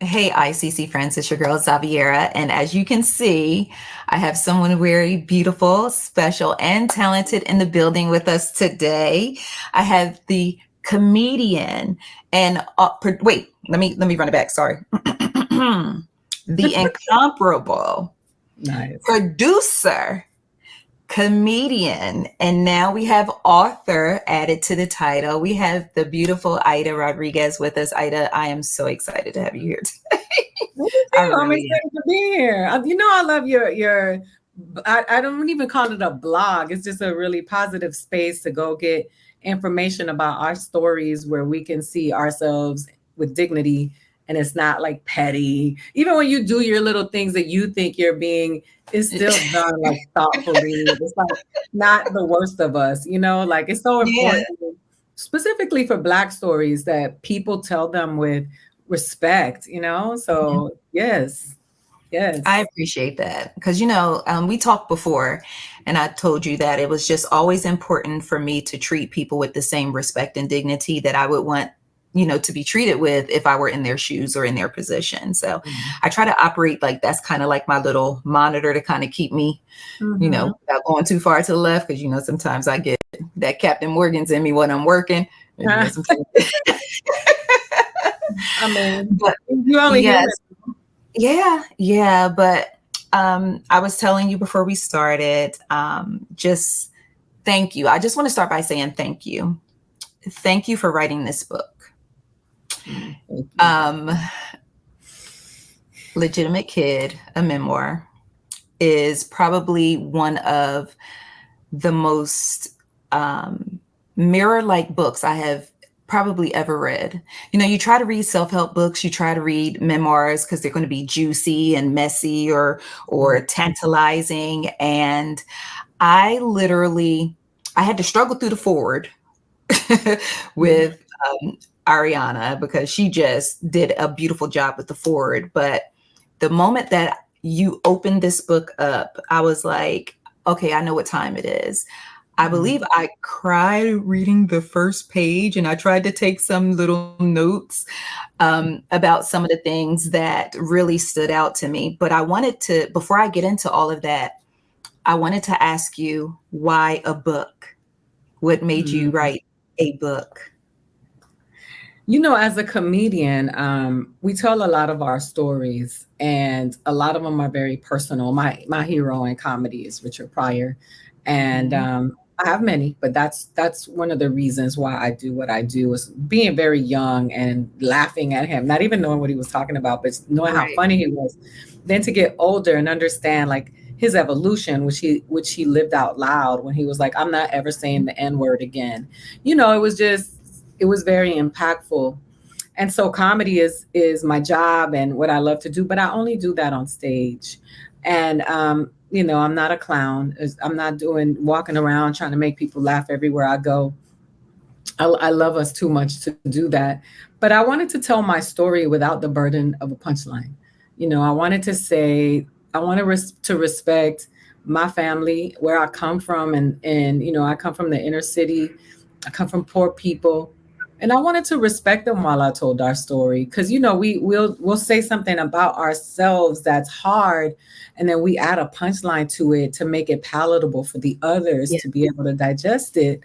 Hey, ICC friends, it's your girl Xaviera. And as you can see, I have someone very beautiful, special, and talented in the building with us today. I have the comedian and wait, let me run it back. Sorry. The incomparable Nice. producer, comedian, and now we have author added to the title. We have the beautiful Aida Rodriguez with us. Aida, I am so excited to have you here today. Me I too. I'm really am. excited to be here. I love your I don't even call it a blog. It's just a really positive space to go get information about our stories where we can see ourselves with dignity and it's not like petty. Even when you do your little things that you think you're being, it's still done like thoughtfully. It's like not the worst of us, like it's so Yeah, important, specifically for Black stories, that people tell them with respect, So yes, I yes. appreciate that because we talked before, and I told you that it was just always important for me to treat people with the same respect and dignity that I would want, to be treated with if I were in their shoes or in their position. So I try to operate like that's kind of like my little monitor to kind of keep me, Mm-hmm. without going too far to the left because sometimes I get that Captain Morgan's in me when I'm working, and sometimes. I mean, But you only yes. human. Yeah, but I was telling you before we started, just thank you. I just want to start by saying thank you. Thank you for writing this book. Thank you. Um, Legitimate Kid, a memoir, is probably one of the most mirror-like books I have probably ever read. You try to read self-help books, you try to read memoirs because they're going to be juicy and messy or tantalizing. And I had to struggle through the forward Mhm. with Ariana because she just did a beautiful job with the forward. But the moment that you opened this book up, I was like, okay, I know what time it is. I believe I cried reading the first page, and I tried to take some little notes about some of the things that really stood out to me. But before I get into all of that, I wanted to ask you why a book? What made you Mhm. write a book? As a comedian, we tell a lot of our stories, and a lot of them are very personal. My hero in comedy is Richard Pryor, and Mhm. I have many, but that's one of the reasons why I do what I do, is being very young and laughing at him, not even knowing what he was talking about, but knowing how Right. funny he was. Then to get older and understand like his evolution, which he lived out loud when he was like, "I'm not ever saying the N word again." It was very impactful. And so comedy is my job and what I love to do, but I only do that on stage. And I'm not a clown. I'm not doing walking around trying to make people laugh everywhere I go. I love us too much to do that. But I wanted to tell my story without the burden of a punchline. I wanted to say, I want to respect my family, where I come from, and I come from the inner city. I come from poor people, and I wanted to respect them while I told our story, because we'll say something about ourselves that's hard, and then we add a punchline to it to make it palatable for the others Yeah. to be able to digest it.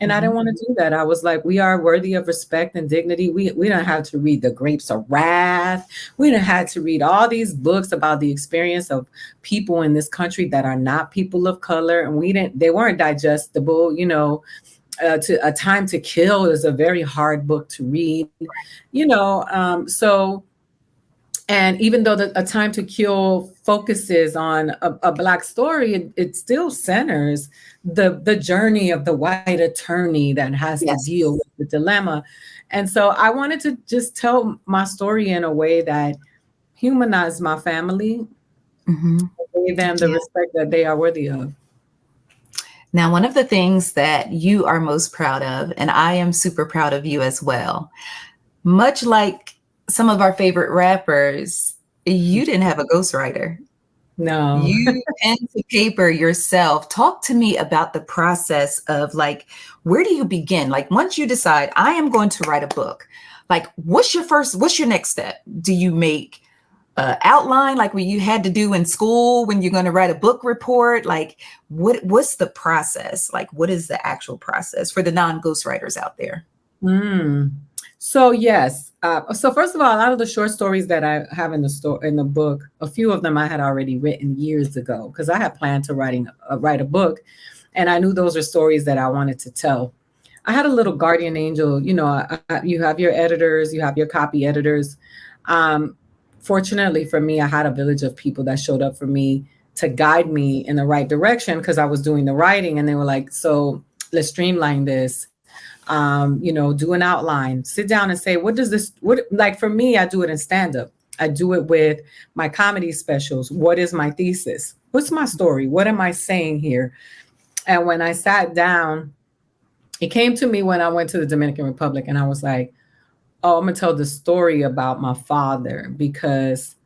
And I didn't Mhm. want to do that. I was like, we are worthy of respect and dignity. We don't have to read The Grapes of Wrath. We don't have to read all these books about the experience of people in this country that are not people of color. And they weren't digestible. To A Time to Kill is a very hard book to read. So, and even though A Time to Kill focuses on a Black story, it still centers the journey of the white attorney that has to deal with Yes. the dilemma. And so I wanted to just tell my story in a way that humanized my family, Mhm. gave them the Yeah. respect that they are worthy of. Now, one of the things that you are most proud of, and I am super proud of you as well, much like some of our favorite rappers, you didn't have a ghostwriter. No. You pen to paper yourself. Talk to me about the process of like, where do you begin? Like, once you decide, I am going to write a book, like, what's your next step? Do you make outline like what you had to do in school when you're going to write a book report? Like, what's the process? Like, what is the actual process for the non-ghostwriters out there? Mm. So yes. So first of all, a lot of the short stories that I have in the book, a few of them I had already written years ago because I had planned to write a book, and I knew those are stories that I wanted to tell. I had a little guardian angel. You know, you have your editors, you have your copy editors. Um, Fortunately for me, I had a village of people that showed up for me to guide me in the right direction because I was doing the writing, and they were like, "So let's streamline this. Do an outline, sit down and say, like for me, I do it in stand up. I do it with my comedy specials. What is my thesis? What's my story? What am I saying here?" And when I sat down, it came to me when I went to the Dominican Republic, and I was like, oh, I'm going to tell the story about my father because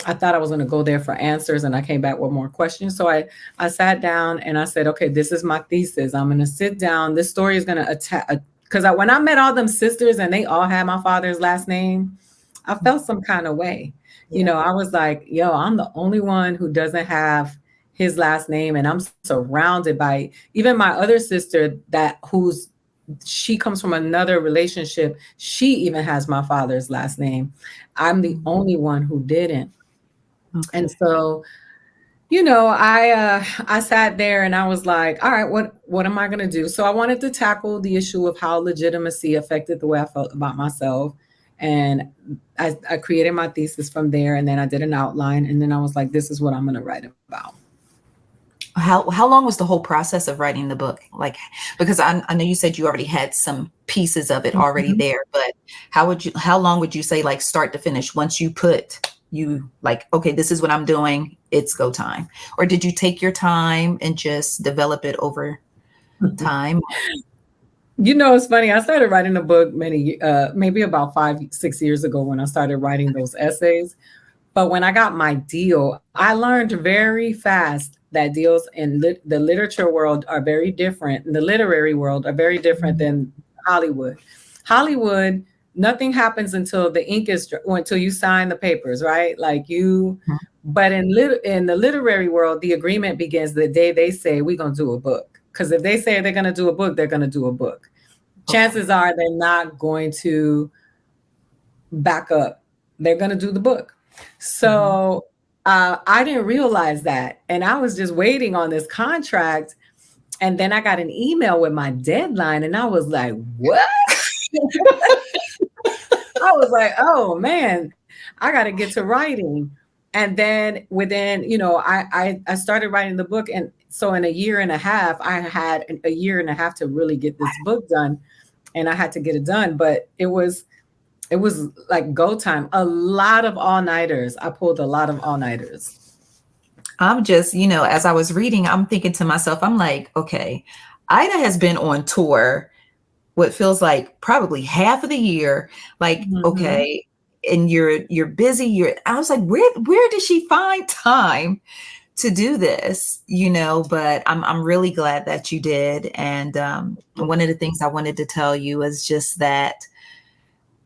I thought I was going to go there for answers, and I came back with more questions. So I sat down and I said, okay, this is my thesis. I'm going to sit down. This story is going to attack, because when I met all them sisters and they all had my father's last name, I felt some kind of way. Yeah. You know, I was like, yo, I'm the only one who doesn't have his last name. And I'm surrounded by even my other sister she comes from another relationship. She even has my father's last name. I'm the only one who didn't. Okay. And so, I sat there and I was like, all right, what am I going to do? So I wanted to tackle the issue of how legitimacy affected the way I felt about myself. And I created my thesis from there. And then I did an outline. And then I was like, this is what I'm going to write about. How long was the whole process of writing the book? Like, because I know you said you already had some pieces of it already there, but how long would you say, like, start to finish, once you like, okay, this is what I'm doing, it's go time? Or did you take your time and just develop it over time? It's funny. I started writing a book maybe about 5-6 years ago when I started writing those essays. But when I got my deal, I learned very fast that deals in the literature world are very different. In the literary world are very different than Hollywood. Hollywood, nothing happens until the ink until you sign the papers, right? Like but in the literary world, the agreement begins the day they say we're going to do a book. Because if they say they're going to do a book, they're going to do a book. Okay. Chances are they're not going to back up. They're going to do the book. So I didn't realize that. And I was just waiting on this contract. And then I got an email with my deadline. And I was like, what? I was like, oh, man, I got to get to writing. And then within, I started writing the book. And so in a year and a half, I had a year and a half to really get this book done. And I had to get it done. But it was like go time. A lot of all-nighters. I pulled a lot of all-nighters. I'm just, as I was reading, I'm thinking to myself, I'm like, okay, Ida has been on tour what feels like probably half of the year. Like, okay, and you're busy. I was like, where did she find time to do this? But I'm really glad that you did. And one of the things I wanted to tell you is just that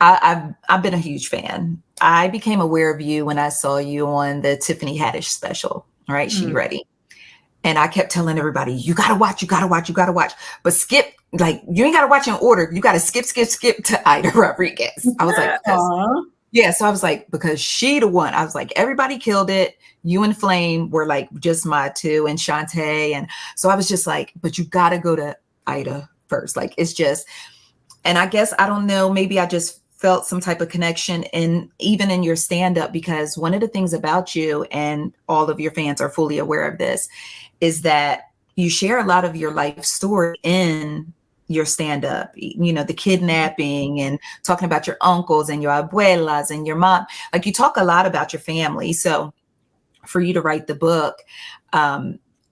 I've been a huge fan. I became aware of you when I saw you on the Tiffany Haddish special, right? She Ready. And I kept telling everybody, you got to watch. But skip, like, you ain't got to watch in order. You got to skip to Aida Rodriguez. I was like, yeah. So I was like, because she the one. I was like, everybody killed it. You and Flame were like just my two, and Shantae. And so I was just like, but you got to go to Aida first. Like, it's just, and I guess, I don't know, maybe I just felt some type of connection even in your stand-up, because one of the things about you, and all of your fans are fully aware of this, is that you share a lot of your life story in your stand-up, the kidnapping and talking about your uncles and your abuelas and your mom. Like, you talk a lot about your family. So for you to write the book,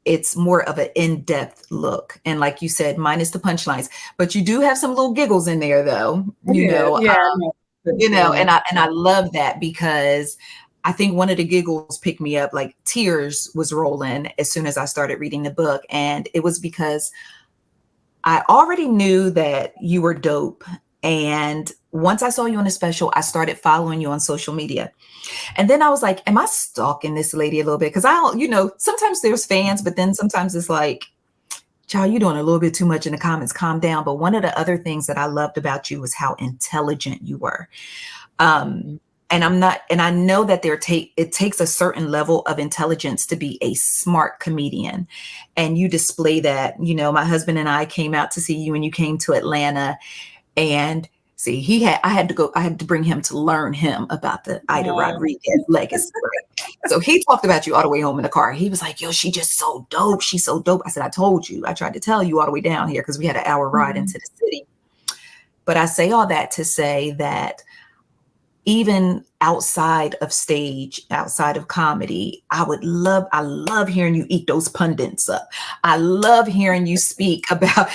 it's more of an in-depth look. And like you said, minus the punchlines, but you do have some little giggles in there though, and I love that, because I think one of the giggles picked me up, like tears was rolling as soon as I started reading the book. And it was because I already knew that you were dope And once I saw you on a special, I started following you on social media. And then I was like, am I stalking this lady a little bit? Because I don't, sometimes there's fans, but then sometimes it's like, child, you're doing a little bit too much in the comments. Calm down. But one of the other things that I loved about you was how intelligent you were. And I know that it takes a certain level of intelligence to be a smart comedian. And you display that. My husband and I came out to see you, and you came to Atlanta. And see, I had to bring him to learn him about the Aida Rodriguez legacy. So he talked about you all the way home in the car. He was like, yo, she just so dope. She's so dope. I said, I told you. I tried to tell you all the way down here because we had an hour ride into the city. But I say all that to say that even outside of stage, outside of comedy, I love hearing you eat those pundits up. I love hearing you speak about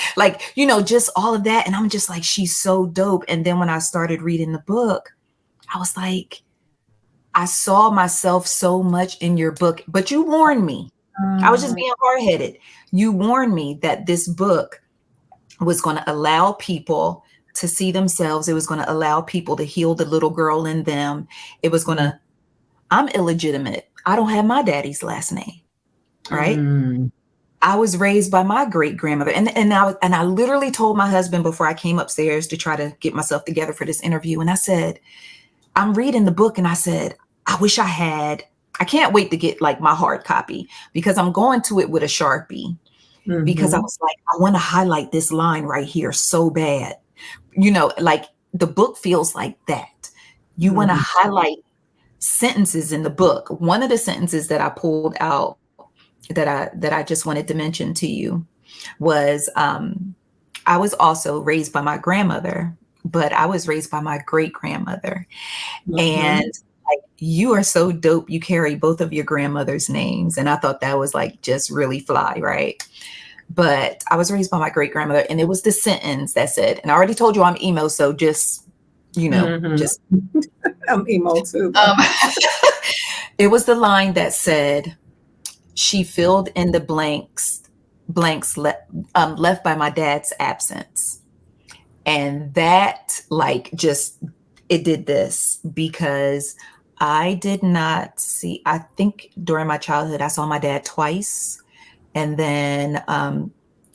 just all of that. And I'm just like, she's so dope. And then when I started reading the book, I was like, I saw myself so much in your book, but you warned me. I was just being hard-headed. You warned me that this book was going to allow people to see themselves. It was going to allow people to heal the little girl in them. It was going to, I'm illegitimate. I don't have my daddy's last name, right? I was raised by my great grandmother. And I literally told my husband before I came upstairs to try to get myself together for this interview. And I said, I'm reading the book, and I said, I can't wait to get my hard copy, because I'm going to it with a Sharpie, because I was like, I want to highlight this line right here so bad. The book feels like that. You want to highlight sentences in the book. One of the sentences that I pulled out that I just wanted to mention to you was, I was also raised by my grandmother, but I was raised by my great grandmother. And you are so dope. You carry both of your grandmother's names. And I thought that was just really fly, right? But I was raised by my great grandmother, and it was the sentence that said, and I already told you I'm emo, so just, just. I'm emo too. It was the line that said, she filled in the blanks left by my dad's absence. And that it did this, because I did not see, I think during my childhood, I saw my dad twice. And then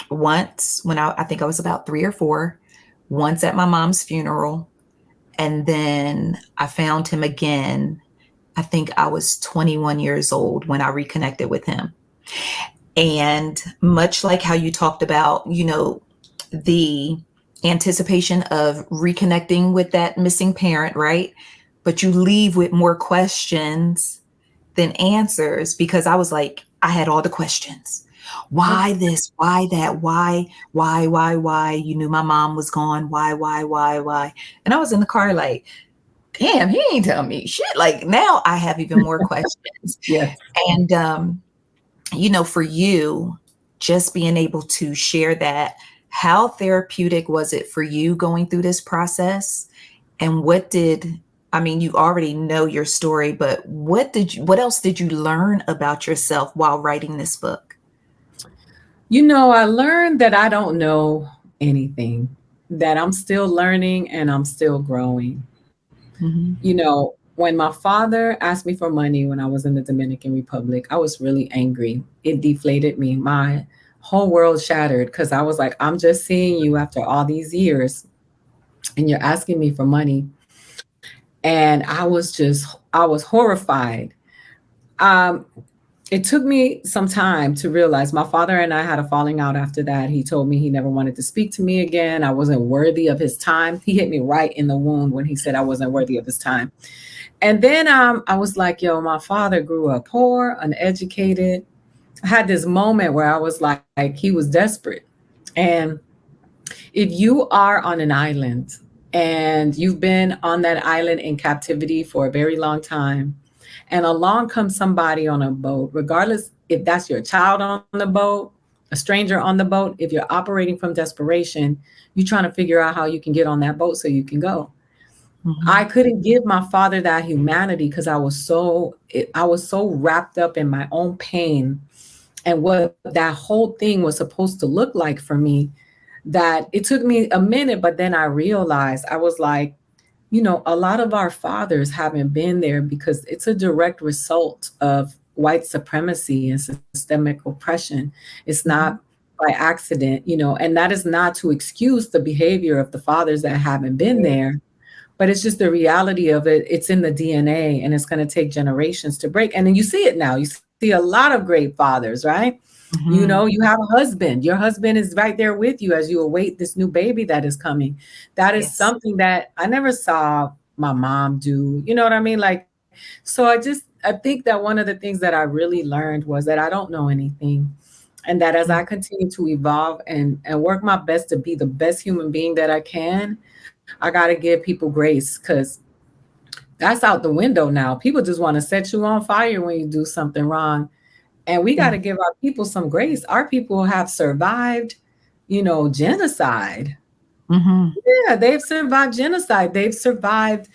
once when I think I was about 3 or 4, once at my mom's funeral. And then I found him again. I think I was 21 years old when I reconnected with him. And much like how you talked about, the anticipation of reconnecting with that missing parent, right? But you leave with more questions than answers, because I was like, I had all the questions. Why this? Why that? Why? You knew my mom was gone. Why? And I was in the car like, damn, he ain't tell me shit. Now I have even more questions. Yeah. And, for you, just being able to share that, how therapeutic was it for you going through this process? And you already know your story, but what else did you learn about yourself while writing this book? I learned that I don't know anything, that I'm still learning and I'm still growing. When my father asked me for money when I was in the Dominican Republic, I was really angry. It deflated me. My whole world shattered, because I was like, I'm just seeing you after all these years and you're asking me for money. And I was horrified. It took me some time to realize my father and I had a falling out after that. He told me he never wanted to speak to me again. I wasn't worthy of his time. He hit me right in the wound when he said I wasn't worthy of his time. And then I was like, yo, my father grew up poor, uneducated. I had this moment where I was like he was desperate. And if you are on an island and you've been on that island in captivity for a very long time, and along comes somebody on a boat, regardless if that's your child on the boat, a stranger on the boat, if you're operating from desperation, you're trying to figure out how you can get on that boat so you can go. I couldn't give my father that humanity, because I was so wrapped up in my own pain and what that whole thing was supposed to look like for me, that it took me a minute, but then I realized, I was like, a lot of our fathers haven't been there because it's a direct result of white supremacy and systemic oppression. It's not Mhm. by accident, and that is not to excuse the behavior of the fathers that haven't been there, but it's just the reality of it. It's in the DNA, and it's going to take generations to break. And then you see it now. You see a lot of great fathers, right? You Mhm. have a husband. Your husband is right there with you as you await this new baby that is coming. That is Yes. something that I never saw my mom do. You know what I mean? Like, so I think that one of the things that I really learned was that I don't know anything. And that as I Mhm. continue to evolve and work my best to be the best human being that I can, I got to give people grace, because that's out the window now. People just want to set you on fire when you do something wrong. And we got Mm. to give our people some grace. Our people have survived, genocide. Mhm. Yeah, they've survived genocide. They've survived,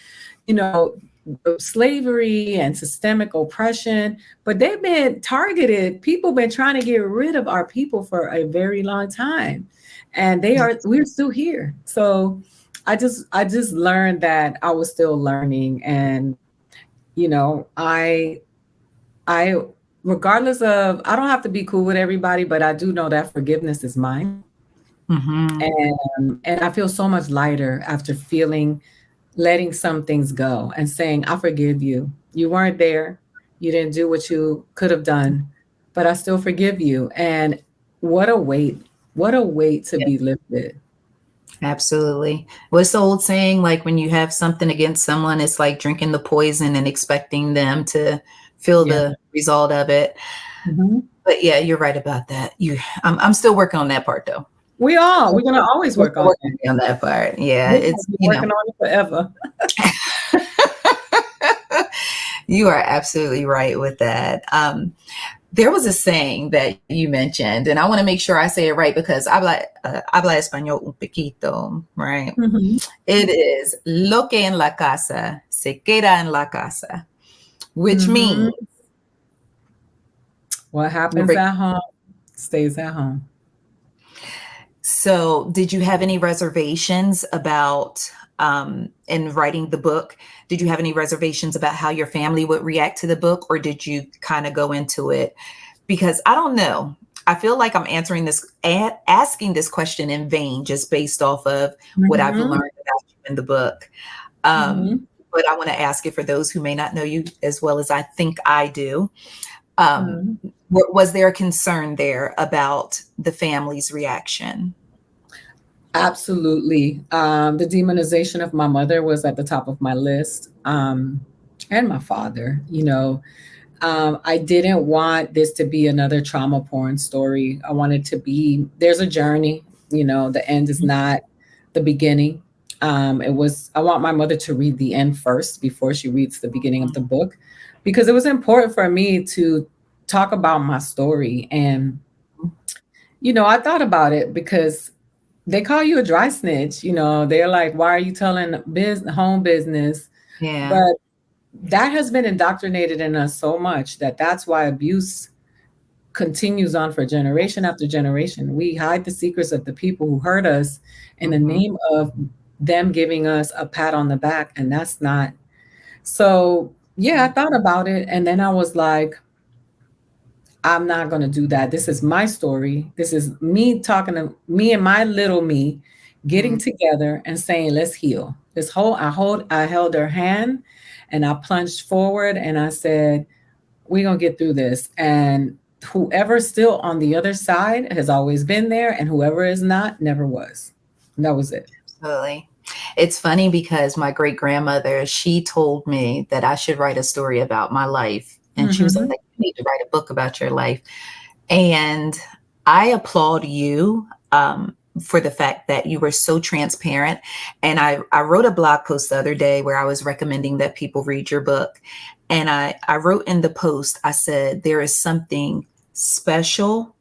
you know, slavery and systemic oppression, but they've been targeted. People been trying to get rid of our people for a very long time. And we're still here. So I just learned that I was still learning. And, I regardless of, I don't have to be cool with everybody, but I do know that forgiveness is mine. Mhm. And I feel so much lighter after letting some things go and saying, I forgive you. You weren't there. You didn't do what you could have done, but I still forgive you. And what a weight, what a weight to be lifted. Absolutely. What's the old saying? Like when you have something against someone, it's like drinking the poison and expecting them to feel Yeah. the result of it. Mhm. But yeah, you're right about that. I'm still working on that part though. We're going to always We're work still on it. working on that part. Yeah, We're going it's to be working on it forever. you are absolutely right with that. There was a saying that you mentioned, and I want to make sure I say it right because habla español un poquito, right? Mhm. It is lo que en la casa se queda en la casa, which Mhm. means What you're happens break- at home stays at home. so did you have any reservations about in writing the book? Did you have any reservations about how your family would react to the book, or did you kind of go into it? Because I don't know. I feel like I'm answering asking this question in vain, just based off of what I've Mhm. learned about you in the book. Um, Mhm. but I want to ask it for those who may not know you as well as I think I do. Um, Mhm. was there a concern there about the family's reaction? Absolutely. The demonization of my mother was at the top of my list, and my father. I didn't want this to be another trauma porn story. I wanted to be, there's a journey. The end is not the beginning. I want my mother to read the end first before she reads the beginning of the book, because it was important for me to talk about my story. And, I thought about it because they call you a dry snitch. They're like, why are you telling home business? Yeah. But that has been indoctrinated in us so much that that's why abuse continues on for generation after generation. We hide the secrets of the people who hurt us in the Mhm. name of them giving us a pat on the back. And that's not. So, yeah, I thought about it. And then I was like, I'm not going to do that. This is my story. This is me talking to me and my little me getting Mhm. together and saying, let's heal. I held her hand and I plunged forward and I said, we're going to get through this. And whoever's still on the other side has always been there, and whoever is not never was. And that was it. Absolutely. It's funny because my great grandmother, she told me that I should write a story about my life. And she was Mm-hmm. like, you need to write a book about your life. And I applaud you for the fact that you were so transparent. And I wrote a blog post the other day where I was recommending that people read your book. And I wrote in the post, I said, there is something special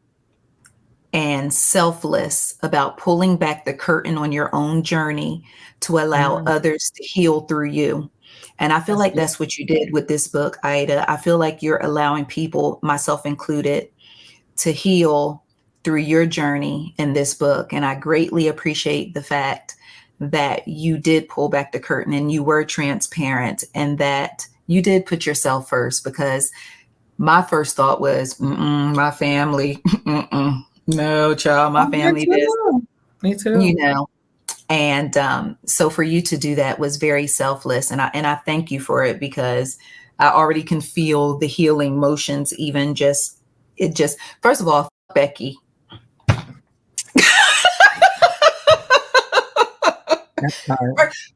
and selfless about pulling back the curtain on your own journey to allow Mm, others to heal through you. And I feel that's like beautiful. that's what you did with this book, Ida. I feel like you're allowing people, myself included, to heal through your journey in this book. And I greatly appreciate the fact that you did pull back the curtain and you were transparent and that you did put yourself first, because my first thought was, my family, no, child, my family this, Me too. you know. And so for you to do that was very selfless. And I thank you for it, because I already can feel the healing motions, even first of all, Becky.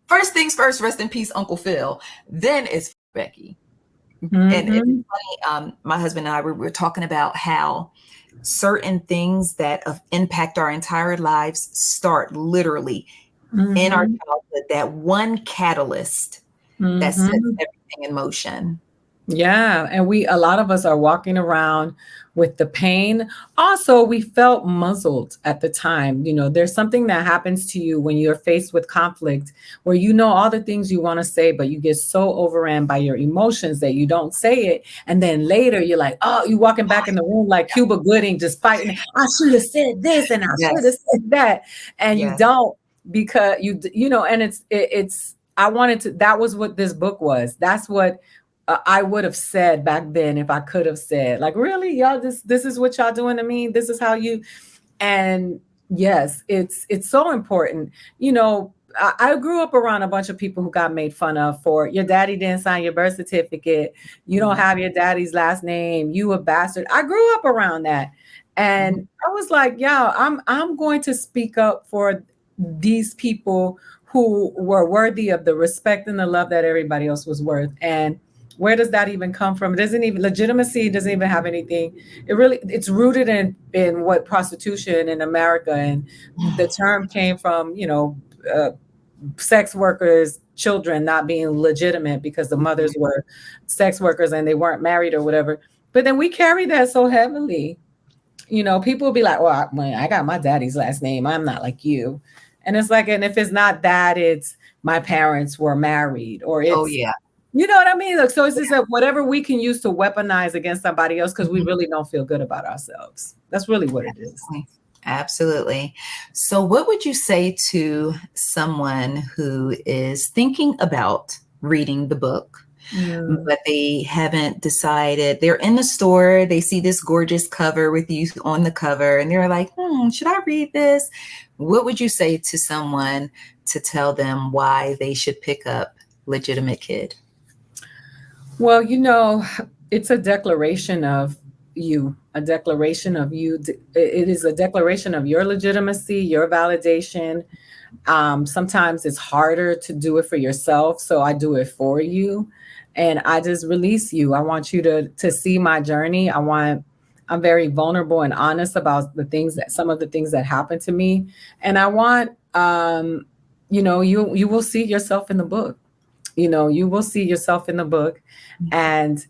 First things first, rest in peace, Uncle Phil. Then it's Becky. And it's funny, my husband and I were talking about how certain things that impact our entire lives start literally in our childhood. That one catalyst that sets everything in motion. Yeah. And a lot of us are walking around with the pain. Also, we felt muzzled at the time. You know, there's something that happens to you when you're faced with conflict, where you know all the things you want to say, but you get so overran by your emotions that you don't say it. And then later you're like, oh, you're walking back in the room like Cuba Gooding, just fighting. I should have said this and I should have said that. And you don't, because you know, and that was what this book was. That's what I would have said back then if I could have said, like, really, y'all, this is what y'all doing to me. This is how you, and yes, it's so important. You know, I grew up around a bunch of people who got made fun of for your daddy didn't sign your birth certificate. You don't have your daddy's last name. You a bastard. I grew up around that. And I was like, yeah, I'm going to speak up for these people who were worthy of the respect and the love that everybody else was worth. And where does that even come from? It doesn't even, legitimacy doesn't even have anything. It's rooted in what prostitution in America, and the term came from, you know, sex workers, children not being legitimate because the mothers were sex workers and they weren't married or whatever. But then we carry that so heavily. You know, people will be like, well, I got my daddy's last name. I'm not like you. And it's like, and if it's not that, it's my parents were married, or it's, you know what I mean? Like, so it's just like whatever we can use to weaponize against somebody else because we really don't feel good about ourselves. That's really what it is. Absolutely. So what would you say to someone who is thinking about reading the book, but they haven't decided? They're in the store, they see this gorgeous cover with you on the cover, and they're like, should I read this? What would you say to someone to tell them why they should pick up Legitimate Kid? Well, you know, it's a declaration of you, a declaration of you. It is a declaration of your legitimacy, your validation. Sometimes it's harder to do it for yourself, so I do it for you. And I just release you. I want you to see my journey. I'm very vulnerable and honest about some of the things that happened to me. And I want, you know, you will see yourself in the book. You know, you will see yourself in the book, and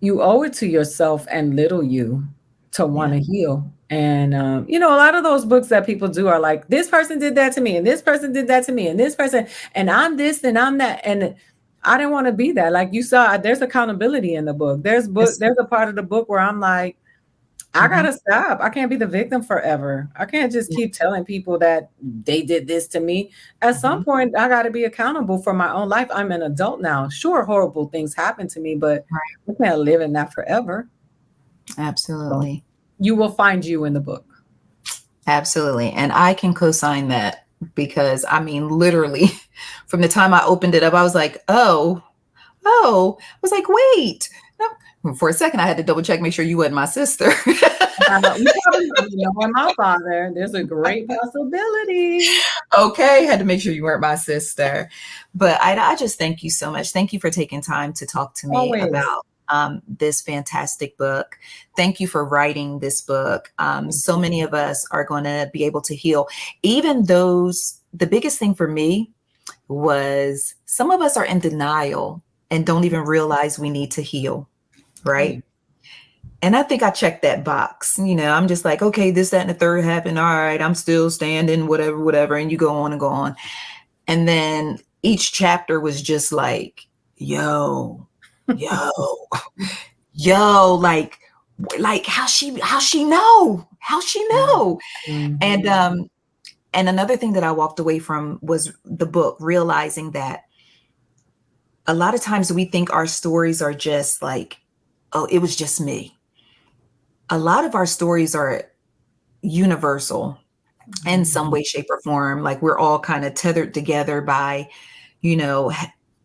you owe it to yourself and little you to want to heal. And, you know, a lot of those books that people do are like, this person did that to me, and this person did that to me, and this person, and I'm this, and I'm that. And I didn't want to be that. Like you saw, there's accountability in the book. There's a part of the book where I'm like, I gotta stop. I can't be the victim forever. I can't just keep telling people that they did this to me. At some point, I gotta be accountable for my own life. I'm an adult now. Sure, horrible things happen to me, but I can't live in that forever. Absolutely. So you will find you in the book. Absolutely. And I can co-sign that, because I mean, literally from the time I opened it up, I was like, I was like, wait. For a second, I had to double check, make sure you weren't my sister. You probably know my father. There's a great possibility. Okay, had to make sure you weren't my sister. But I just thank you so much. Thank you for taking time to talk to me about this fantastic book. Thank you for writing this book. So many of us are going to be able to heal. Even those, the biggest thing for me was some of us are in denial and don't even realize we need to heal. Right. And I think I checked that box. You know, I'm just like, okay, this, that, and the third happened. All right, I'm still standing, whatever. And you go on and go on. And then each chapter was just like, yo, like, like how she know? How she know? Mm-hmm. And another thing that I walked away from was the book, realizing that a lot of times we think our stories are just like, oh, it was just me. A lot of our stories are universal in some way, shape, or form. Like we're all kind of tethered together by, you know,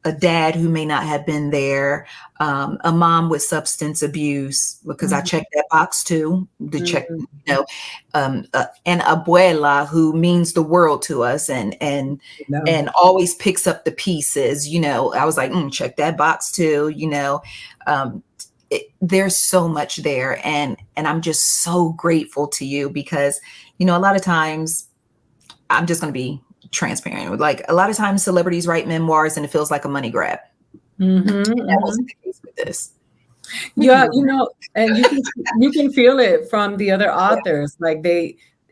a dad who may not have been there, a mom with substance abuse, because I checked that box too, to check, Mm-hmm. you know, an abuela who means the world to us No. and always picks up the pieces. You know, I was like, check that box too. You know, there's so much there, and I'm just so grateful to you because, you know, a lot of times I'm just going to be transparent. Like a lot of times celebrities write memoirs and it feels like a money grab. Mm-hmm. That Mm-hmm. wasn't the case with this. Yeah, and you can feel it from the other authors. Like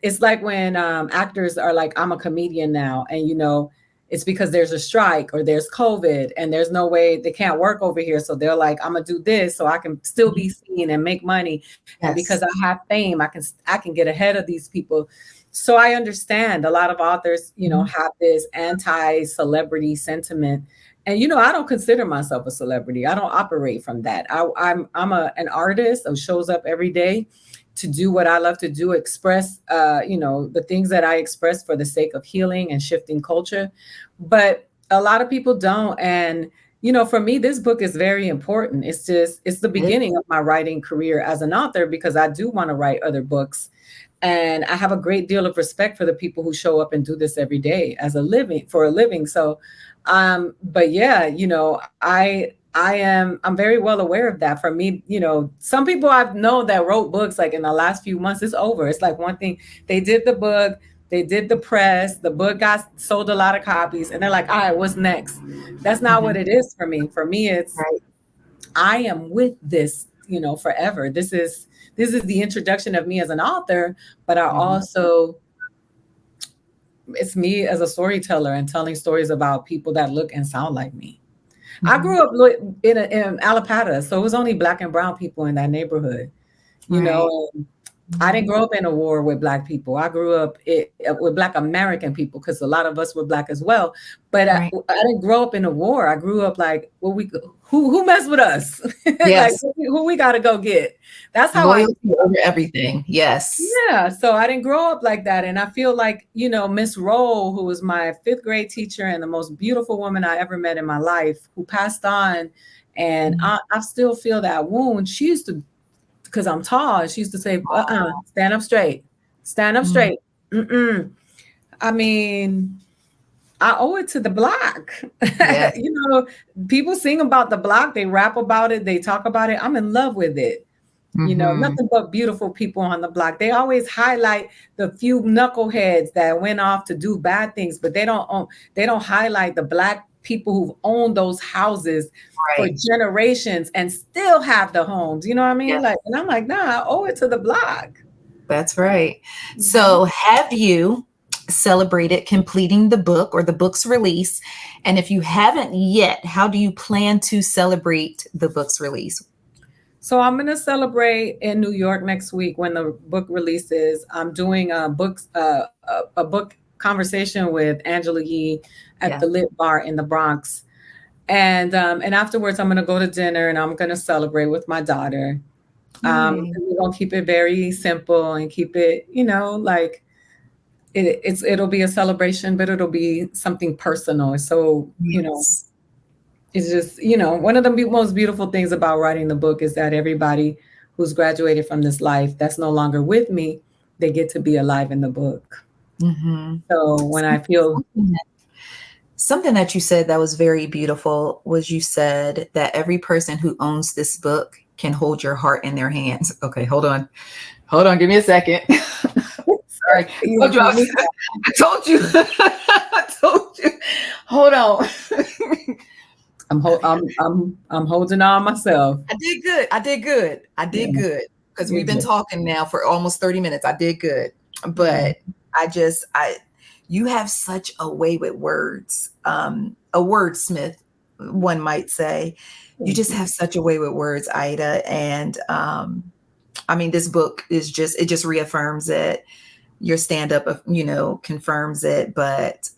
it's like when actors are like, I'm a comedian now, and it's because there's a strike or there's COVID and there's no way they can't work over here. So they're like, I'm gonna do this so I can still be seen and make money. And because Yes. I have fame, I can get ahead of these people. So I understand a lot of authors, have this anti-celebrity sentiment. And I don't consider myself a celebrity. I don't operate from that. I'm an artist who shows up every day to do what I love to do, express the things that I express for the sake of healing and shifting culture. But a lot of people don't. And for me, this book is very important. It's the beginning of my writing career as an author, because I do want to write other books. And I have a great deal of respect for the people who show up and do this every day for a living. So but yeah, I'm very well aware of that. For me, some people I've known that wrote books like in the last few months, it's over. It's like one thing, they did the book, they did the press, the book got sold a lot of copies, and they're like, all right, what's next? That's not what it is for me. For me, it's Right. I am with this, forever. This is the introduction of me as an author, but I also it's me as a storyteller and telling stories about people that look and sound like me. I grew up in Alapata, so it was only Black and brown people in that neighborhood. Right. And I didn't grow up in a war with Black people. I grew up with Black American people, because a lot of us were Black as well. But I Right. didn't grow up in a war. I grew up like, who messed with us? Like, Yes. who we got to go get? That's how I. Loyalty over everything. Yes. Yeah, so I didn't grow up like that. And I feel like, Miss Roll, who was my fifth grade teacher and the most beautiful woman I ever met in my life, who passed on, and I still feel that wound. She used to, because I'm tall, she used to say, stand up straight, stand up Mhm. straight. Mm-mm. I mean, I owe it to the block. Yes. People sing about the block, they rap about it, they talk about it. I'm in love with it. Hmm. Nothing but beautiful people on the block. They always highlight the few knuckleheads that went off to do bad things, but they don't highlight the Black people who've owned those houses for Right. generations and still have the homes. You know what I mean? Yes. Like, and I'm like, nah, I owe it to the block. That's right. Mhm. So, have you celebrated completing the book or the book's release? And if you haven't yet, how do you plan to celebrate the book's release? So I'm gonna celebrate in New York next week when the book releases. I'm doing a book conversation with Angela Yee at Yeah. the Lit Bar in the Bronx. And afterwards, I'm gonna go to dinner and I'm gonna celebrate with my daughter. Yay. We're gonna keep it very simple and keep it, like it'll be a celebration, but it'll be something personal. So, Yes. it's just, one of the most beautiful things about writing the book is that everybody who's graduated from this life that's no longer with me, they get to be alive in the book. Hmm. So when I feel, Something that you said that was very beautiful was you said that every person who owns this book can hold your heart in their hands. Okay, hold on. Hold on. Give me a second. Sorry. you know, I told you. I told you. Hold on. I'm holding on myself. I did good. I did good. I did Yeah, good because you we've been did. talking now for almost 30 minutes. I did good. Yeah. But you have such a way with words, a wordsmith, one might say. You Thank just you. have such a way with words, Ida. And I mean, this book is it just reaffirms it. Your stand-up, confirms it. But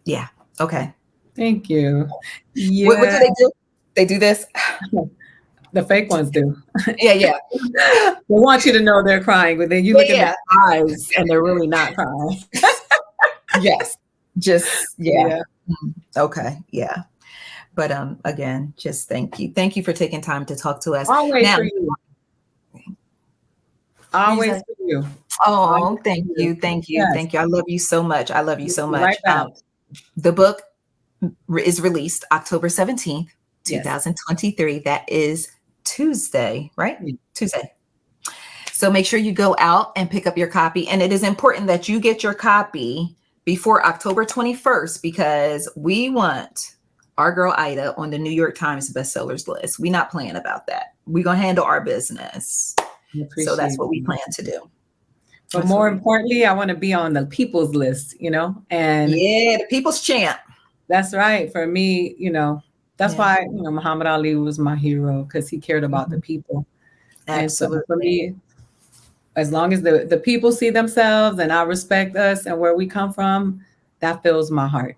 yeah. Okay. Thank you. What Yeah. do they do? They do this? The fake ones do. Yeah. They want you to know they're crying, but then you look in Yeah. their eyes and they're really not crying. Yes. Just, yeah. Yeah. Okay. Yeah. But again, just thank you. Thank you for taking time to talk to us. Always Now, for you. Always for you. oh, thank you. Thank you. Yes. Thank you. I love you so much. I love you so much. Right back. The book is released October 17th, Yes. 2023. That is Tuesday, right? Yeah. Tuesday. So make sure you go out and pick up your copy. And it is important that you get your copy before October 21st, because we want our girl Aida on the New York Times bestsellers list. We're not playing about that. We're going to handle our business. So that's what we plan to do. But more importantly, I want to be on the people's list, and yeah, the people's champ. That's right. For me, that's why, Muhammad Ali was my hero, because he cared about the people. Absolutely. And so for me, as long as the people see themselves and I respect us and where we come from, that fills my heart.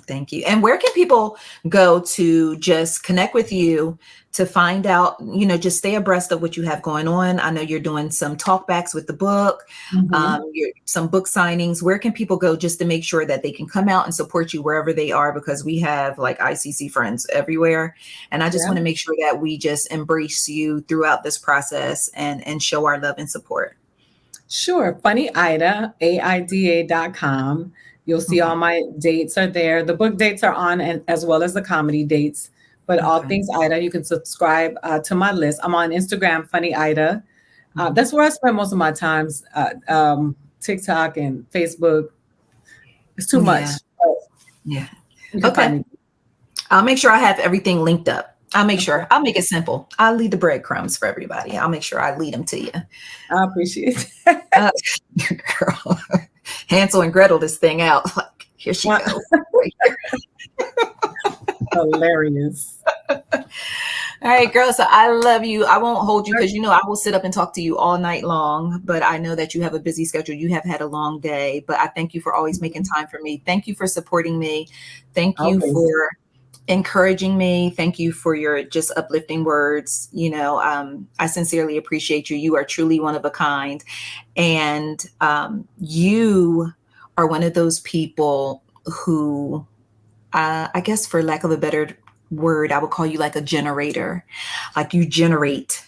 Thank you. And where can people go to just connect with you, to find out, just stay abreast of what you have going on? I know you're doing some talkbacks with the book, some book signings. Where can people go just to make sure that they can come out and support you wherever they are? Because we have like ICC friends everywhere. And I just want to make sure that we just embrace you throughout this process and show our love and support. Sure. Funny Aida, AIDA.com. You'll see all my dates are there. The book dates are on, and as well as the comedy dates. But all things Aida, you can subscribe to my list. I'm on Instagram, Funny Aida. That's where I spend most of my times. TikTok and Facebook. It's too much. Yeah. Okay. I'll make sure I have everything linked up. I'll make sure. I'll make it simple. I'll leave the breadcrumbs for everybody. I'll make sure I lead them to you. I appreciate it. Girl. Hansel and Gretel this thing out. Like, here she goes. Hilarious. All right, girl. So I love you. I won't hold you because I will sit up and talk to you all night long. But I know that you have a busy schedule. You have had a long day. But I thank you for always making time for me. Thank you for supporting me. Thank you for encouraging me. Thank you for your just uplifting words. I sincerely appreciate you. You are truly one of a kind. And you are one of those people who, I guess for lack of a better word, I would call you like a generator. Like you generate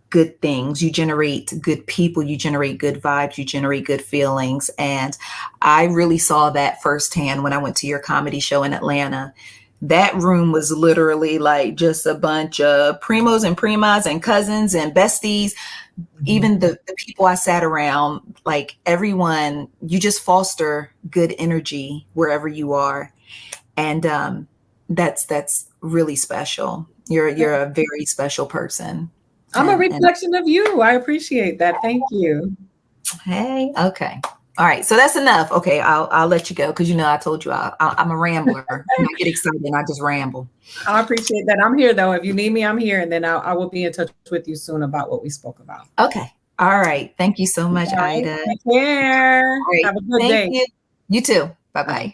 good things, you generate good people, you generate good vibes, you generate good feelings. And I really saw that firsthand when I went to your comedy show in Atlanta. That room was literally like just a bunch of primos and primas and cousins and besties. Even the people I sat around, like everyone, you just foster good energy wherever you are. And that's really special. You're a very special person. I'm a reflection of you. I appreciate that. Thank you. Hey, okay. All right, so that's enough. Okay, I'll let you go because I told you I'm a rambler. When I get excited and I just ramble. I appreciate that. I'm here though. If you need me, I'm here, and then I will be in touch with you soon about what we spoke about. Okay. All right. Thank you so much, Aida. Take care. Right. Have a good day. You too. Bye-bye.